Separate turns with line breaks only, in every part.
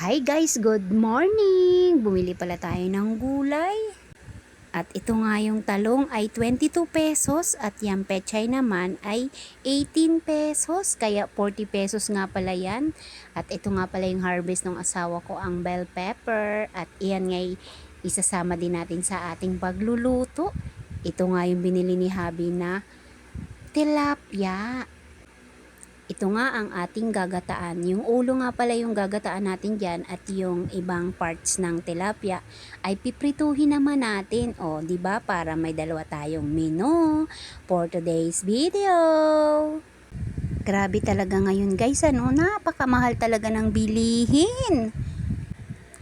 Hi guys, good morning! Bumili pala tayo ng gulay. At ito nga yung talong ay 22 pesos at yung pechay naman ay 18 pesos. Kaya 40 pesos nga pala yan. At ito nga pala yung harvest ng asawa ko, ang bell pepper. At iyan nga isasama din natin sa ating pagluluto. Ito nga yung binili ni Habi na tilapia. Ito nga ang ating gagataan. Yung ulo nga pala yung gagataan natin dyan at yung ibang parts ng tilapia ay piprituhin naman natin. O, di ba? Para may dalawa tayong menu for today's video. Grabe talaga ngayon guys, ano? Napakamahal talaga ng bilihin.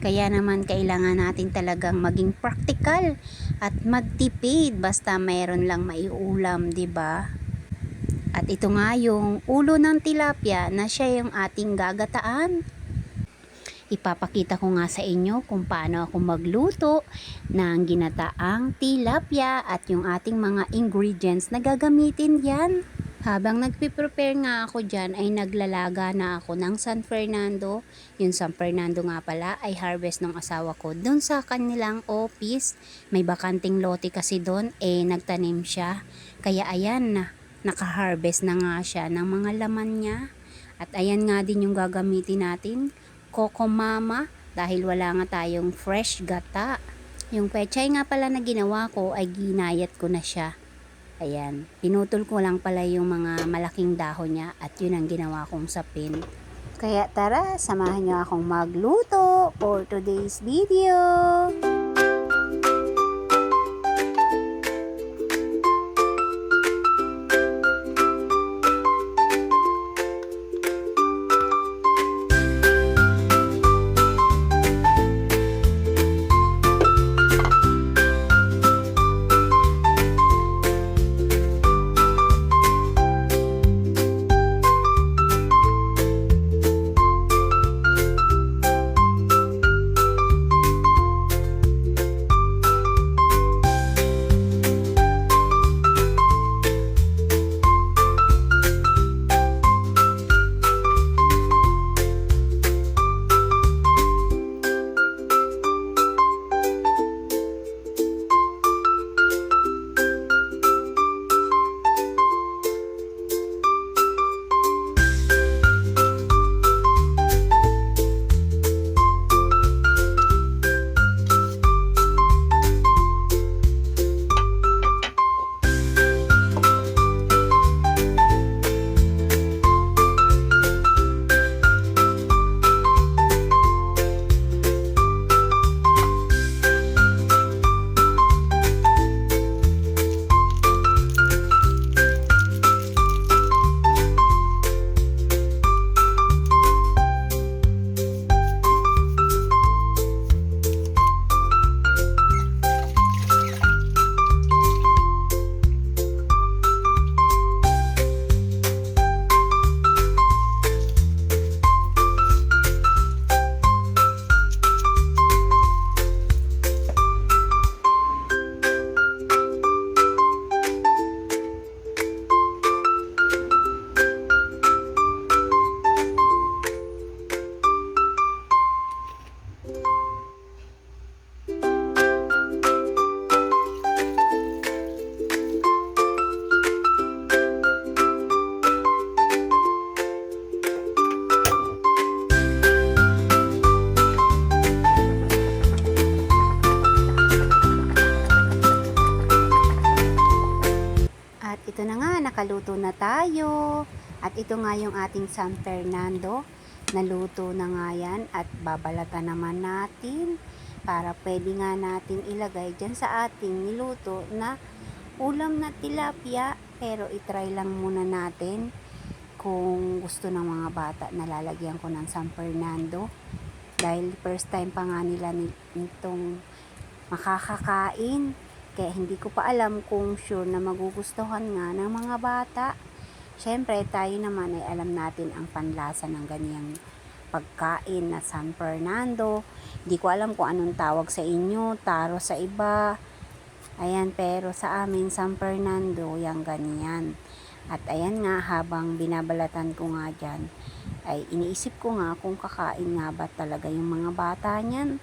Kaya naman kailangan natin talagang maging practical at magtipid basta mayroon lang maiulam, di ba? At ito nga yung ulo ng tilapia na siya yung ating gagataan. Ipapakita ko nga sa inyo kung paano ako magluto ng ginataang tilapia at yung ating mga ingredients na gagamitin yan. Habang nagpiprepare nga ako dyan ay naglalaga na ako ng San Fernando. Yung San Fernando nga pala ay harvest ng asawa ko doon sa kanilang office. May bakanting lote kasi doon, nagtanim siya. Kaya ayan na. Naka-harvest na nga siya ng mga laman niya. At ayan nga din yung gagamitin natin, Coco Mama, dahil wala nga tayong fresh gata. Yung pechay nga pala na ginawa ko ay ginayat ko na siya. Ayan, pinutol ko lang pala yung mga malaking dahon niya at yun ang ginawa kong sapin. Kaya tara, samahan niyo akong magluto for today's video. At ito na nga, nakaluto na tayo. At ito nga yung ating San Fernando. Naluto na nga yan at babalatan naman natin para pwede nga natin ilagay dyan sa ating niluto na ulam na tilapia. Pero itry lang muna natin kung gusto ng mga bata na lalagyan ko ng San Fernando. Dahil first time pa nga nila nitong makakakain. Kaya hindi ko pa alam kung sure na magugustuhan nga ng mga bata. Siyempre, tayo naman ay alam natin ang panlasa ng ganyang pagkain na San Fernando. Hindi ko alam kung anong tawag sa inyo, taro sa iba. Ayan, pero sa amin, San Fernando, yung ganyan. At ayan nga, habang binabalatan ko nga dyan, ay iniisip ko nga kung kakain nga ba talaga yung mga bata niyan.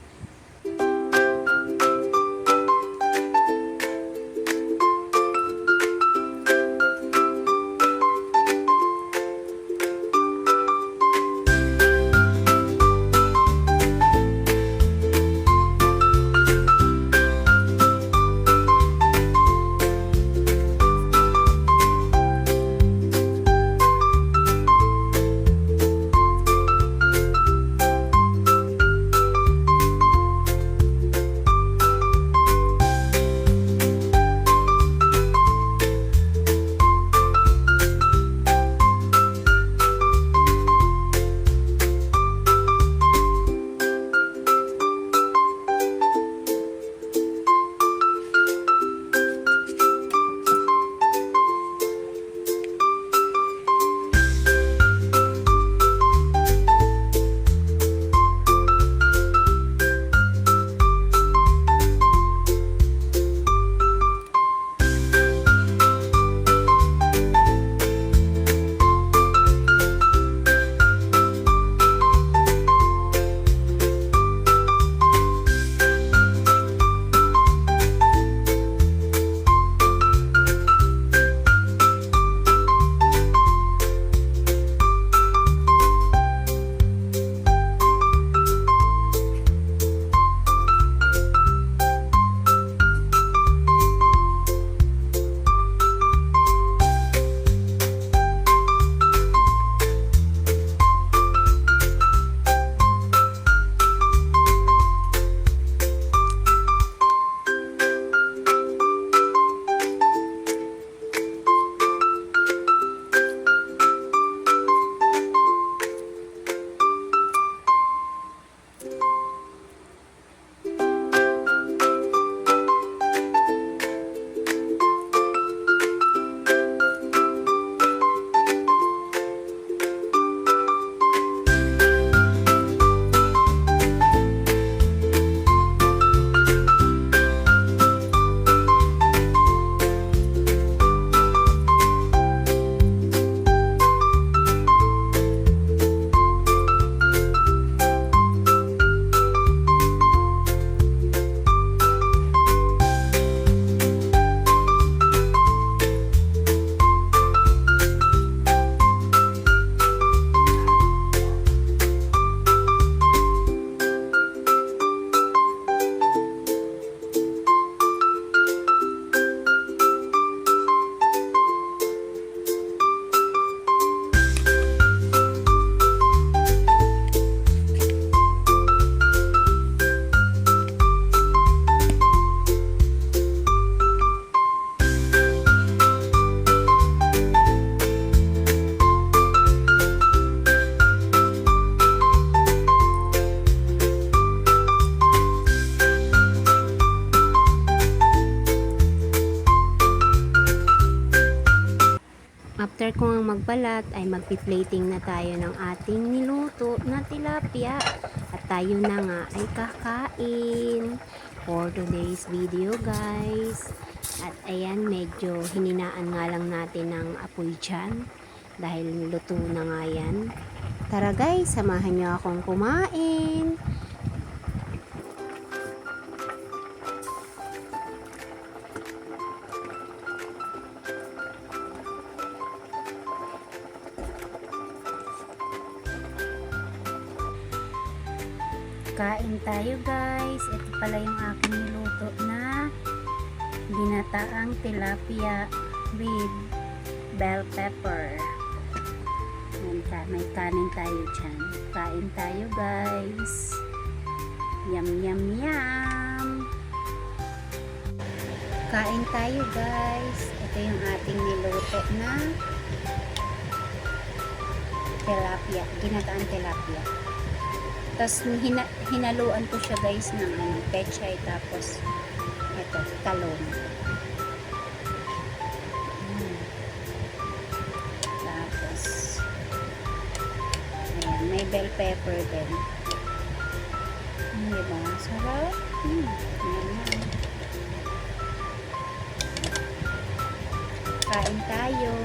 After ko nga magbalat ay magpi-plating na tayo ng ating niluto na tilapia at tayo na nga ay kakain for today's video guys. At ayan, medyo hininaan nga lang natin ng apoy dyan dahil luto na nga yan. Tara guys, samahan nyo akong kumain. Kain tayo guys. Ito pala yung aking niluto na ginataang tilapia with bell pepper. May kanin tayo dyan. Kain tayo guys. Yum yum yum. Kain tayo guys. Ito yung ating niluto na tilapia. Ginataang tilapia. Tapos hinaluan ko siya guys ng pechay, tapos ito, talong. Tapos ayan, may bell pepper din. Diba? Sarap. Ayan. Kain tayo.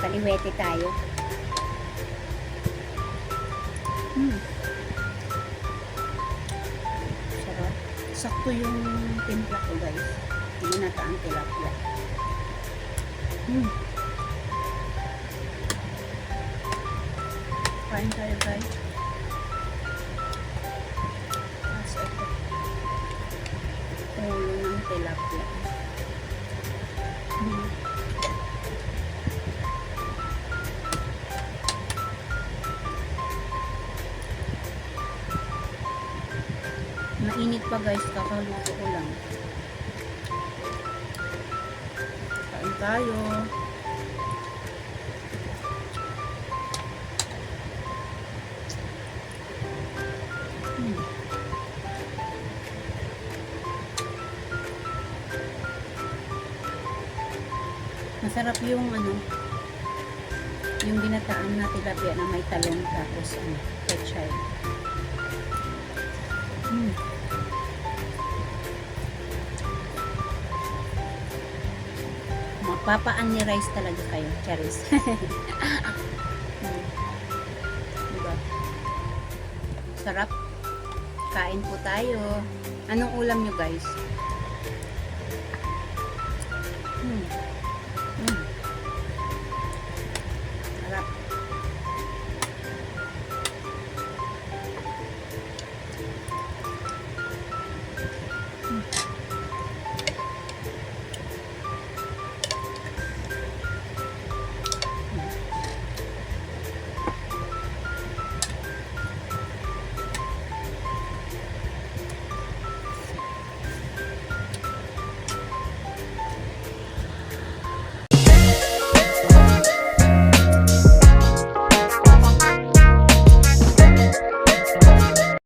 Kaliwete tayo. Sarap. Sakto yung timpla ko guys. Ginataang tilapia. Kain tayo guys. As ito. Ulo ng tilapia. Mainit pa guys, kakaluto ko lang. Kain tayo. Masarap yung yung ginataan na tilapia na may talong tapos pechay. Magpapaan ni rice talaga kayo, Charis. Diba? Sarap. Kain po tayo. Anong ulam nyo guys?